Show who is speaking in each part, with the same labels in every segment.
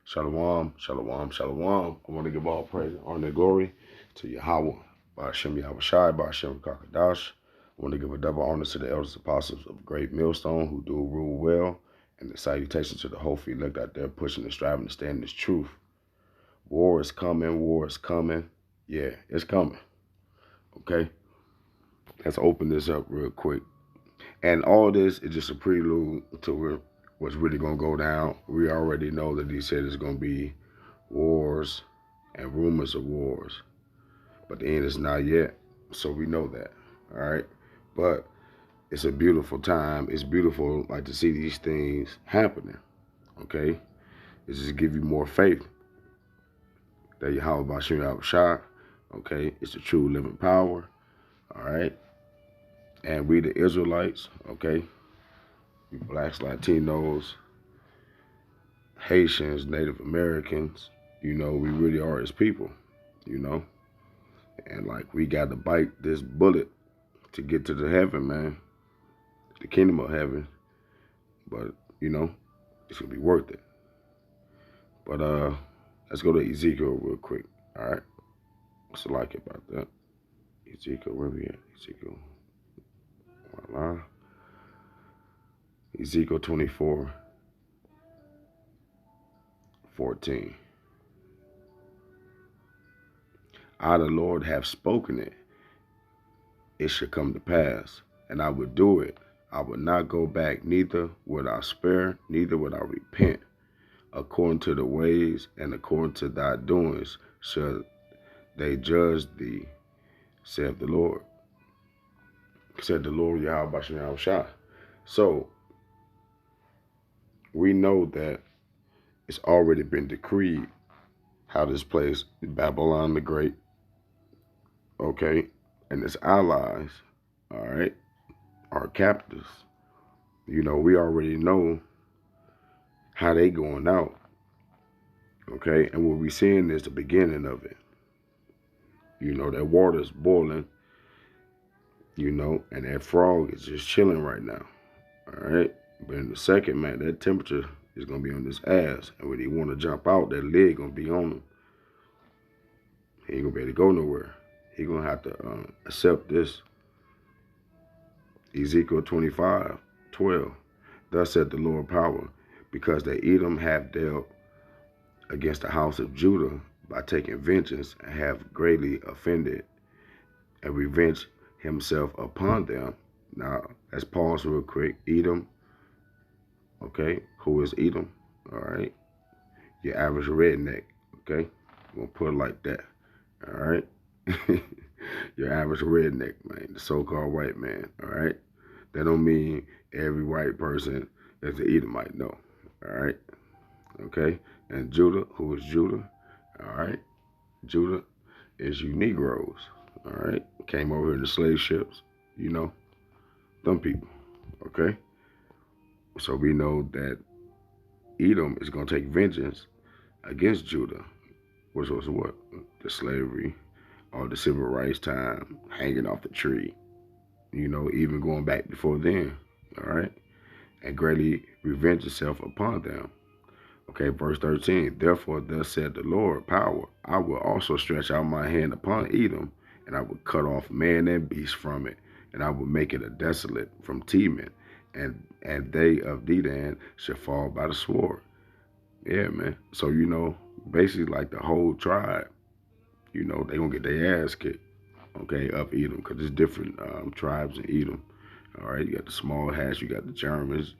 Speaker 1: Shalom, shalom, shalom. I want to give all praise, honor, and glory to Yahweh, Ba'ashem Yahweh Shai, Ba'ashem Kakadash. I want to give a double honor to the elders apostles of Great Millstone who do rule well, and the salutation to the whole elect out there pushing and striving to stand in this truth. War is coming, war is coming. Yeah, it's coming. Okay? Let's open this up real quick. And all this is just a prelude to what's really going to go down. We already know that he said it's going to be wars and rumors of wars, but the end is not yet, so we know that. All right, but it's a beautiful time. It's beautiful, like, to see these things happening. Okay, it's just give you more faith that Yahweh Bashir Yahushua, okay, it's the true living power. All right, and we the Israelites, okay, we blacks, Latinos, Haitians, Native Americans, we really are his people, you know. And like, we got to bite this bullet to get to the heaven, man, the kingdom of heaven. But it's gonna be worth it. But let's go to Ezekiel real quick. All right, what's it like about that? Ezekiel, where we at? Ezekiel, voila. Ezekiel 24:14. I, the Lord, have spoken it. It shall come to pass, and I would do it. I would not go back, neither would I spare, neither would I repent. According to the ways and according to thy doings shall they judge thee, saith the Lord. Said the Lord Yahweh Bashar Yahushua. So we know that it's already been decreed how this place, Babylon the Great, okay, and its allies, all right, our captors. We already know how they going out, okay, and what we seeing is the beginning of it. That water's boiling, and that frog is just chilling right now, all right. But in the second, man, that temperature is gonna be on his ass, and when he want to jump out, that leg gonna be on him. He ain't gonna be able to go nowhere. He gonna have to accept this. Ezekiel 25:12. Thus said the Lord power, because the Edom have dealt against the house of Judah by taking vengeance and have greatly offended and revenged himself upon them. Now, let's pause real quick. Edom, okay, who is Edom? All right, your average redneck, okay? We'll put it like that, all right? Your average redneck, man, the so-called white man, all right? That don't mean every white person is an Edomite, no, all right? Okay, and Judah, who is Judah? All right, Judah is you Negroes, all right? Came over here in the slave ships, them people, okay? So we know that Edom is going to take vengeance against Judah, which was what? The slavery, or the civil rights time, hanging off the tree, even going back before then, all right? And greatly revenge itself upon them. Okay, verse 13. Therefore, thus said the Lord, power, I will also stretch out my hand upon Edom, and I will cut off man and beast from it, and I will make it a desolate from Teman, and they of Dedan shall fall by the sword. Yeah, man. So, basically like the whole tribe, they gonna get their ass kicked, okay, of Edom, because there's different tribes in Edom. All right, you got the small hats, you got the Germans,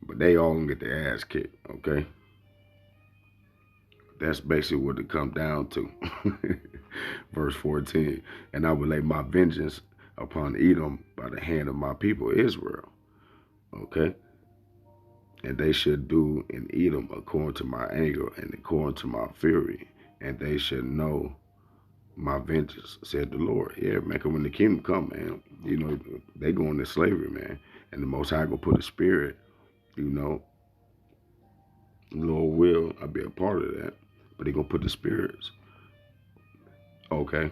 Speaker 1: but they all gonna get their ass kicked, okay? That's basically what it comes down to. Verse 14, and I will lay my vengeance upon Edom by the hand of my people Israel, okay? And they should do in Edom according to my anger and according to my fury, and they should know my vengeance, said the Lord. Yeah, man, because when the kingdom come, man, they go into slavery, man. And the Most High gonna put a spirit, Lord will, I'll be a part of that. But he gonna put the spirits, okay,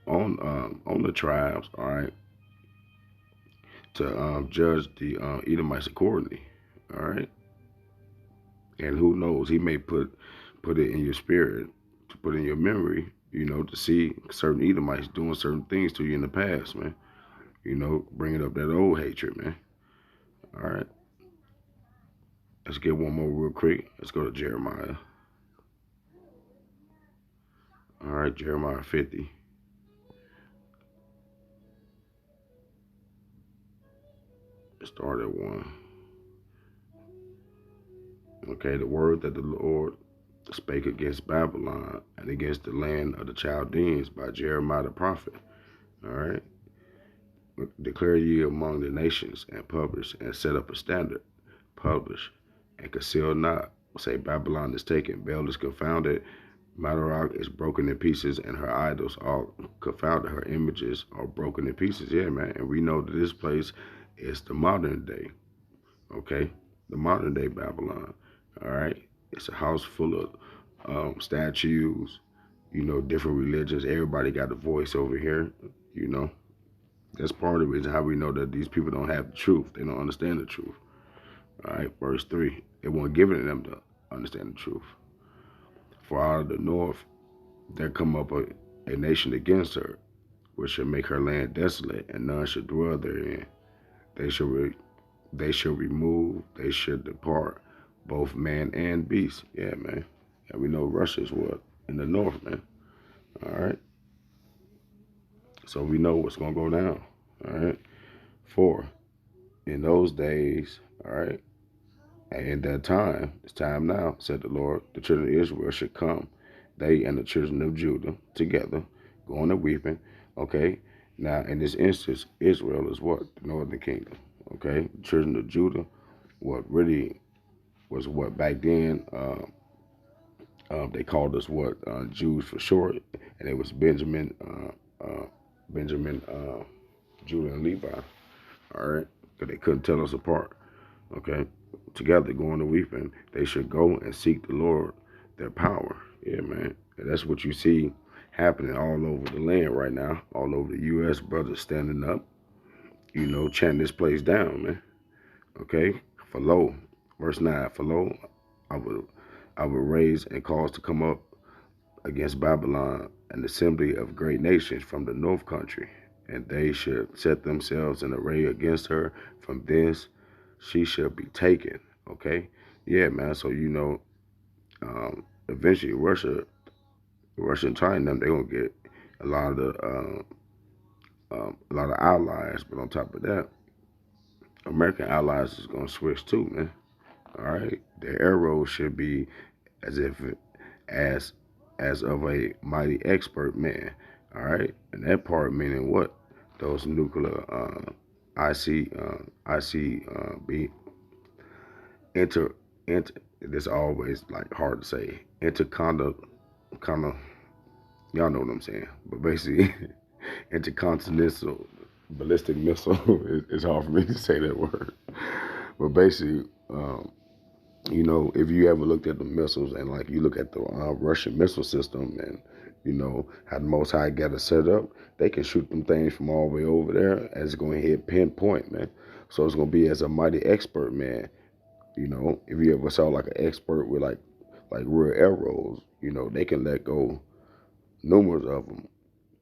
Speaker 1: on the tribes, all right, to judge the Edomites accordingly, all right. And who knows, he may put it in your spirit, to put in your memory, to see certain Edomites doing certain things to you in the past, man. Bringing up that old hatred, man. All right. Let's get one more real quick. Let's go to Jeremiah. All right, Jeremiah 50. Start at 1. Okay, the word that the Lord spake against Babylon and against the land of the Chaldeans by Jeremiah the prophet. All right. Declare ye among the nations, and publish, and set up a standard. Publish, and conceal not. Say, Babylon is taken, Bel is confounded, Madarach is broken in pieces, and her idols are confounded. Her images are broken in pieces. Yeah, man. And we know that this place is the modern day. Okay, the modern day Babylon. All right, it's a house full of statues. Different religions. Everybody got a voice over here. That's part of the reason how we know that these people don't have the truth. They don't understand the truth. All right, verse 3. It wasn't given them to understand the truth. For out of the north there come up a nation against her, which shall make her land desolate, and none shall dwell therein. They shall remove, they shall depart, both man and beast. Yeah, man. And we know Russia's what? In the north, man. All right. So we know what's going to go down. All right. 4. In those days, all right, and in that time, it's time now, said the Lord, the children of Israel should come, they and the children of Judah together, going and weeping. Okay. Now, in this instance, Israel is what? The northern kingdom. Okay. The children of Judah, what really was what back then, they called us what? Jews for short. And it was Benjamin, Judah, and Levi. All right. Because they couldn't tell us apart. Okay. Together going to weeping, they should go and seek the Lord, their power. Yeah, man. And that's what you see happening all over the land right now, all over the U.S. Brothers standing up, chanting this place down, man. Okay. For lo, verse 9. For lo, I would raise and cause to come up against Babylon an assembly of great nations from the north country, and they should set themselves in array against her. From thence she shall be taken. Okay. Yeah, man. So eventually Russia and China, they're gonna get a lot of allies, but on top of that, American allies is gonna switch too, man. All right, their arrows should be as of a mighty expert man. All right, and that part meaning what? Those nuclear ICB It's always like hard to say. Y'all know what I'm saying. But basically, intercontinental ballistic missile. It's hard for me to say that word. But basically, if you ever looked at the missiles and like you look at the Russian missile system and how the Most High got it set up, they can shoot them things from all the way over there and it's going to hit pinpoint, man. So it's going to be as a mighty expert, man. If you ever saw like an expert with like real arrows, they can let go numerous of them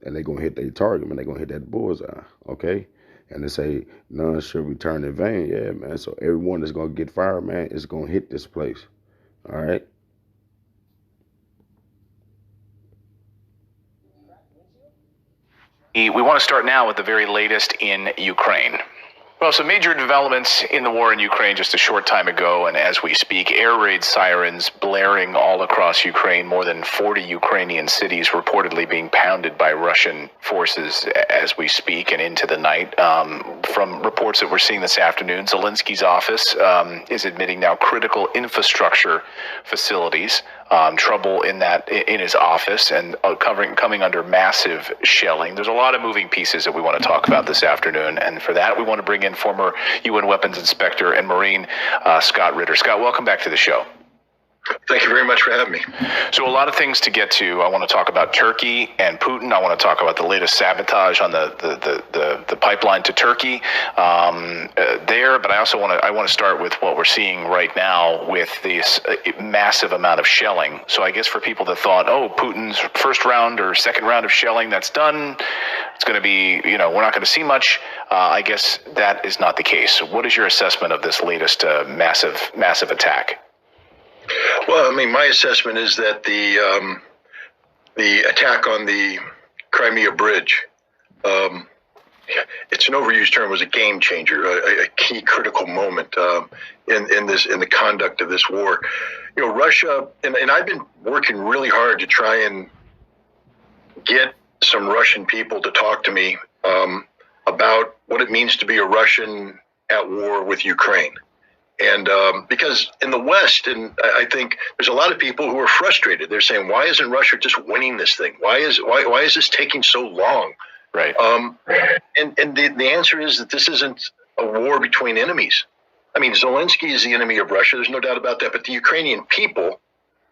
Speaker 1: and they're going to hit their target, man. They're going to hit that bullseye, okay? And they say, none shall return in vain. Yeah, man. So everyone that's going to get fired, man, is going to hit this place, all right?
Speaker 2: We want to start now with the very latest in Ukraine. Well, some major developments in the war in Ukraine just a short time ago, and as we speak, air raid sirens blaring all across Ukraine. More than 40 Ukrainian cities reportedly being pounded by Russian forces as we speak and into the night. From reports that we're seeing this afternoon, Zelensky's office is admitting now critical infrastructure facilities, trouble in his office, and coming under massive shelling. There's a lot of moving pieces that we want to talk about this afternoon, and for that we want to bring in former UN Weapons Inspector and Marine Scott Ritter. Scott, welcome back to the show.
Speaker 3: Thank you very much for having me.
Speaker 2: So a lot of things to get to. I want to talk about Turkey and Putin. I want to talk about the latest sabotage on the pipeline to Turkey there. But I also want to start with what we're seeing right now with this massive amount of shelling. So I guess for people that thought, oh, Putin's first round or second round of shelling, that's done. It's going to be, we're not going to see much. I guess that is not the case. What is your assessment of this latest massive attack?
Speaker 3: Well, I mean, my assessment is that the attack on the Crimea Bridge, it's an overused term, was a game changer, a key critical moment in the conduct of this war. Russia, and I've been working really hard to try and get some Russian people to talk to me about what it means to be a Russian at war with Ukraine. And because in the West, and I think there's a lot of people who are frustrated. They're saying, why isn't Russia just winning this thing? Why is this taking so long?
Speaker 2: Right.
Speaker 3: And the answer is that this isn't a war between enemies. I mean, Zelensky is the enemy of Russia. There's no doubt about that. But the Ukrainian people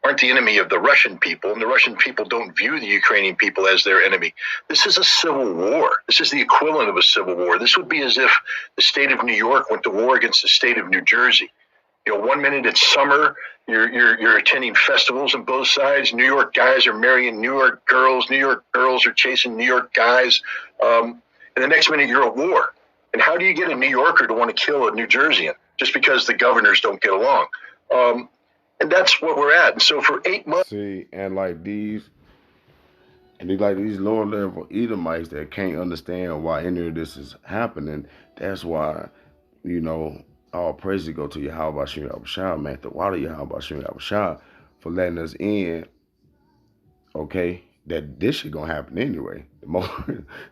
Speaker 3: aren't the enemy of the Russian people, and the Russian people don't view the Ukrainian people as their enemy. This is a civil war. This is the equivalent of a civil war. This would be as if the state of New York went to war against the state of New Jersey. 1 minute it's summer, you're attending festivals on both sides. New York guys are marrying New York girls are chasing New York guys. And the next minute you're at war. And how do you get a New Yorker to want to kill a New Jerseyan just because the governors don't get along? And that's what we're at. And so for 8 months.
Speaker 1: See, and these lower level Edomites that can't understand why any of this is happening, that's why, all praise to go to Yahweh Shem Yahushua, man, the water Yahweh Shem Yahushua, for letting us in, okay, that this shit gonna happen anyway. The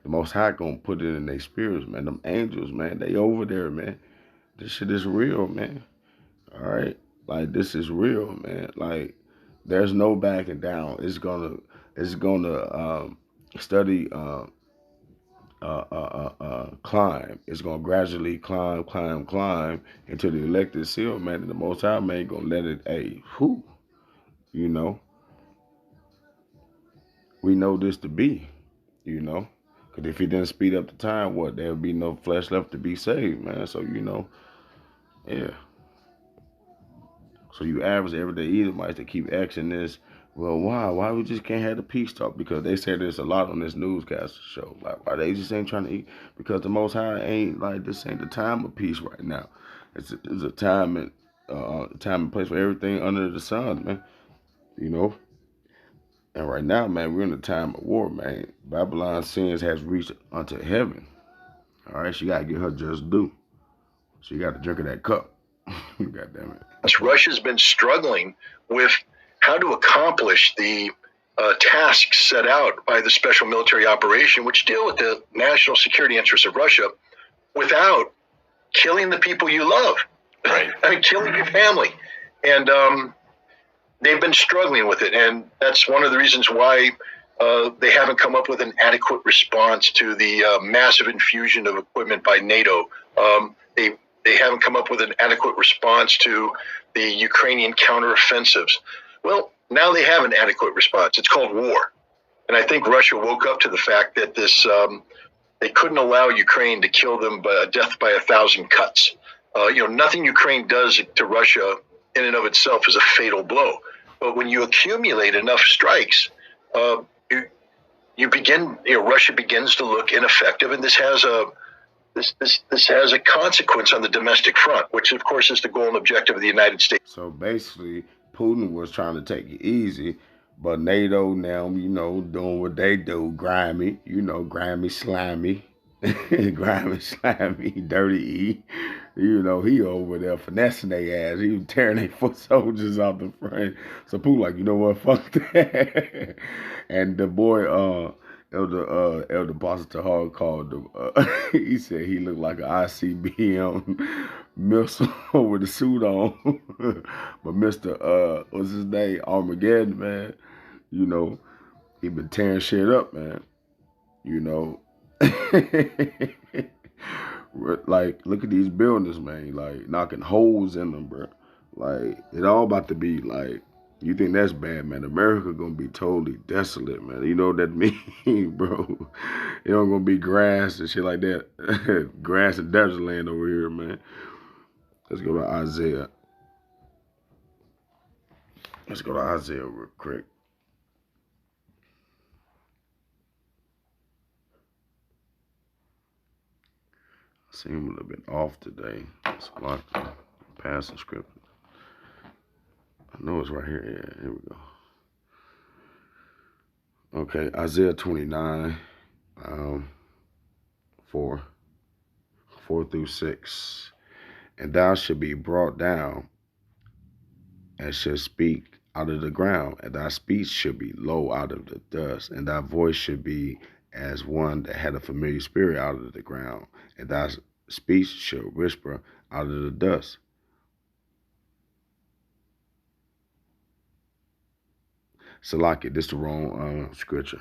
Speaker 1: most High gonna put it in their spirits, man. Them angels, man, they over there, man. This shit is real, man. All right? Like, this is real, man. Like, there's no backing down. It's gonna study climb. It's gonna gradually climb until the elected seal, man. And the Most High, man, gonna let it, we know this to be, because if he didn't speed up the time, there would be no flesh left to be saved, man. So, yeah. So you average everyday Edomites that keep asking this, well, why we just can't have the peace talk? Because they say there's a lot on this newscaster show. Like, why they just ain't trying to eat? Because the Most High ain't, this ain't the time of peace right now. It's a time and place for everything under the sun, man. And right now, man, we're in a time of war, man. Babylon's sins has reached unto heaven. All right, she got to get her just due. She got to drink of that cup. God damn it.
Speaker 3: Russia's been struggling with how to accomplish the tasks set out by the special military operation, which deal with the national security interests of Russia, without killing the people you love.
Speaker 2: Right.
Speaker 3: I mean, killing your family. And they've been struggling with it. And that's one of the reasons why they haven't come up with an adequate response to the massive infusion of equipment by NATO. They haven't come up with an adequate response to the Ukrainian counteroffensives. Well, now they have an adequate response. It's called war. And I think Russia woke up to the fact that they couldn't allow Ukraine to kill them by death by 1,000 cuts. Nothing Ukraine does to Russia in and of itself is a fatal blow. But when you accumulate enough strikes, Russia begins to look ineffective, and this has a consequence on the domestic front, which of course is the goal and objective of the United States.
Speaker 1: So basically, Putin was trying to take it easy, but NATO now, doing what they do, grimy, slimy, grimy, slimy, dirty E. He over there finessing their ass. He was tearing their foot soldiers out the front. So Putin like, you know what, fuck that. And the boy, Elder Pastor Tahar called him. He said he looked like an ICBM missile with a suit on. But Mr. What's his name? Armageddon, man. He been tearing shit up, man. Like, look at these buildings, man. Like, knocking holes in them, bro. Like, it all about to be, like, You think that's bad, man? America gonna be totally desolate, man. You know what that mean, bro? It don't gonna be grass and shit like that. Grass and desert land over here, man. Let's go to Isaiah. Let's go to Isaiah real quick. I seem a little bit off today. It's a lot of passing script. I know it's right here. Yeah, here we go. Okay, Isaiah 29, 4 through 6. And thou shalt be brought down, and shalt speak out of the ground, and thy speech shall be low out of the dust, and thy voice should be as one that had a familiar spirit out of the ground, and thy speech shall whisper out of the dust. Salakia, this the wrong scripture.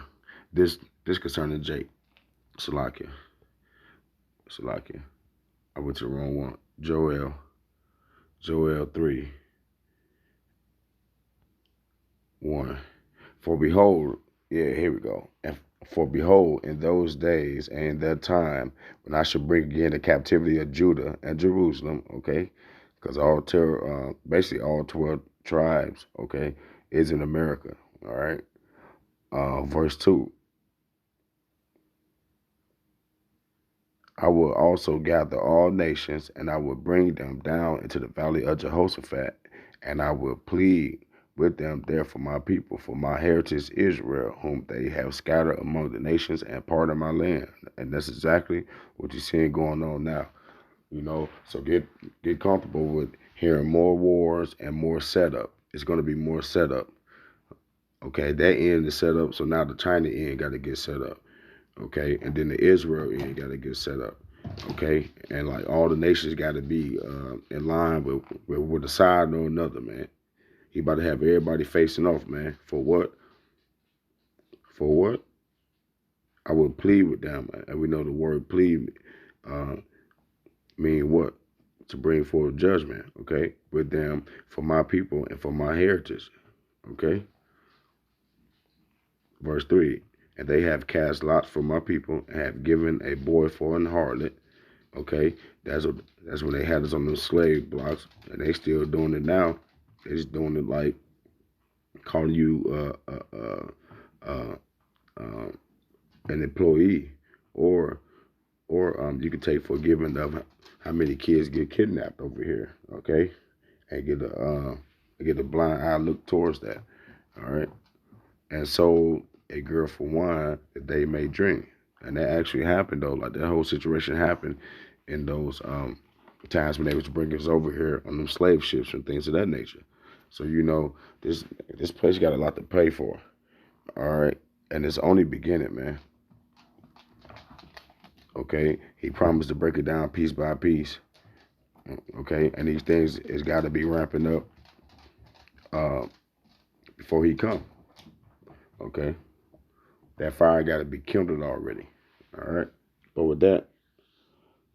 Speaker 1: This concerning Jake. Salakia. I went to the wrong one. Joel 3, 1. For behold, yeah, here we go. And for behold, in those days and in that time, when I shall bring again the captivity of Judah and Jerusalem, okay, because basically all 12 tribes, okay, is in America, all right. Verse 2. I will also gather all nations, and I will bring them down into the valley of Jehoshaphat, and I will plead with them there for my people, for my heritage Israel, whom they have scattered among the nations and part of my land. And that's exactly what you're seeing going on now. You know, so get comfortable with hearing more wars and more setup. It's going to be more setup. Okay, that end is set up, so now the China end got to get set up. Okay, and then the Israel end got to get set up. Okay, and like all the nations got to be in line with a side or another, man. He about to have everybody facing off, man. For what? For what? I will plead with them, and we know the word plead mean what? To bring forth judgment, okay, with them for my people and for my heritage, okay. Verse 3. And they have cast lots for my people and have given a boy for an harlot. Okay, that's when they had us on the slave blocks, and they still doing it now. They just doing it like calling you an employee, or you can take for giving of how many kids get kidnapped over here. Okay, and get a blind eye look towards that. All right, and so a girl for wine that they may drink. And that actually happened, though. Like, that whole situation happened in those times when they was bringing us over here on them slave ships and things of that nature. So, you know, this place got a lot to pay for. All right? And it's only beginning, man. Okay? He promised to break it down piece by piece. Okay? And these things has got to be ramping up before he come. Okay? That fire got to be kindled already. All right. But with that,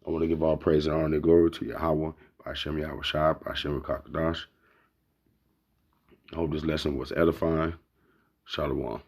Speaker 1: I want to give all praise and honor and glory to Yahweh, Hashem Yahweh Shai, Hashem Kakadash. I hope this lesson was edifying. Shalom.